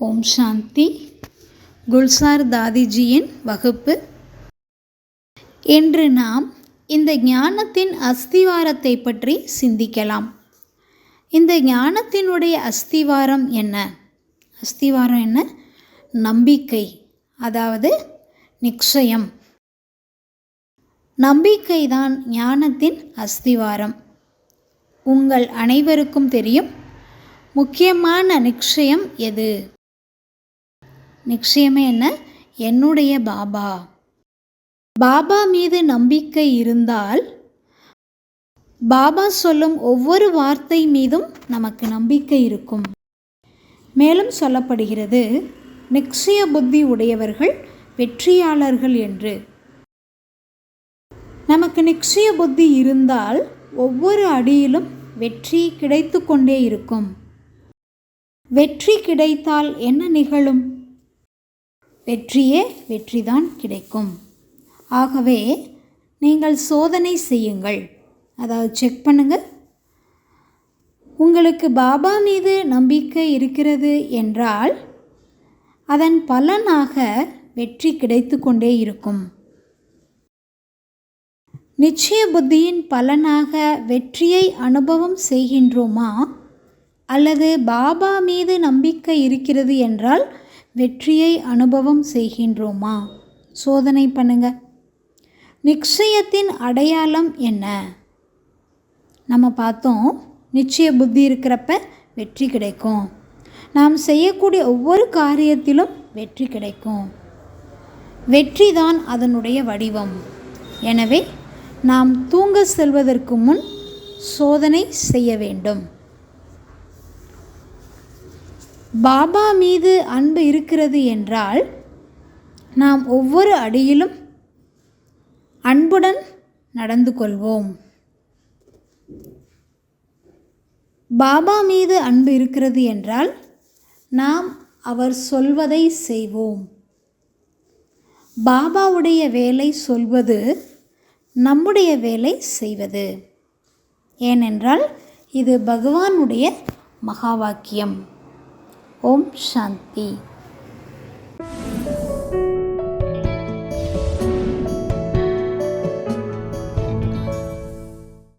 ஓம் சாந்தி. குல்சார் தாதிஜியின் வகுப்பு. இன்று நாம் இந்த ஞானத்தின் அஸ்திவாரத்தை பற்றி சிந்திக்கலாம். இந்த ஞானத்தினுடைய அஸ்திவாரம் என்ன? அஸ்திவாரம் என்ன? நம்பிக்கை, அதாவது நிச்சயம். நம்பிக்கைதான் ஞானத்தின் அஸ்திவாரம். உங்கள் அனைவருக்கும் தெரியும், முக்கியமான நிச்சயம் எது? நிச்சயமே என்ன? என்னுடைய பாபா. பாபா மீது நம்பிக்கை இருந்தால் பாபா சொல்லும் ஒவ்வொரு வார்த்தை மீதும் நமக்கு நம்பிக்கை இருக்கும். மேலும் சொல்லப்படுகிறது, நிச்சய புத்தி உடையவர்கள் வெற்றியாளர்கள் என்று. நமக்கு நிச்சய புத்தி இருந்தால் ஒவ்வொரு அடியிலும் வெற்றி கிடைத்து கொண்டே இருக்கும். வெற்றி கிடைத்தால் என்ன நிகழும்? வெற்றிதான் கிடைக்கும். ஆகவே நீங்கள் சோதனை செய்யுங்கள், அதாவது செக் பண்ணுங்கள். உங்களுக்கு பாபா மீது நம்பிக்கை இருக்கிறது என்றால் அதன் பலனாக வெற்றி கிடைத்து கொண்டே இருக்கும். நிச்சய புத்தியின் பலனாக வெற்றியை அனுபவம் செய்கின்றோமா, அல்லது பாபா மீது நம்பிக்கை இருக்கிறது என்றால் வெற்றியை அனுபவம் செய்கின்றோமா? சோதனை பண்ணுங்க. நிச்சயத்தின் அடையாளம் என்ன? நம்ம பார்த்தோம், நிச்சய புத்தி இருக்கிறப்ப வெற்றி கிடைக்கும். நாம் செய்யக்கூடிய ஒவ்வொரு காரியத்திலும் வெற்றி கிடைக்கும். வெற்றி தான் அதனுடைய வடிவம். எனவே நாம் தூங்க செல்வதற்கு முன் சோதனை செய்ய வேண்டும். பாபா மீது அன்பு இருக்கிறது என்றால் நாம் ஒவ்வொரு அடியிலும் அன்புடன் நடந்து கொள்வோம். பாபா மீது அன்பு இருக்கிறது என்றால் நாம் அவர் சொல்வதை செய்வோம். பாபாவுடைய வேலை சொல்வது, நம்முடைய வேலை செய்வது. ஏனென்றால் இது பகவானுடைய மகா வாக்கியம். ஓம் சாந்தி.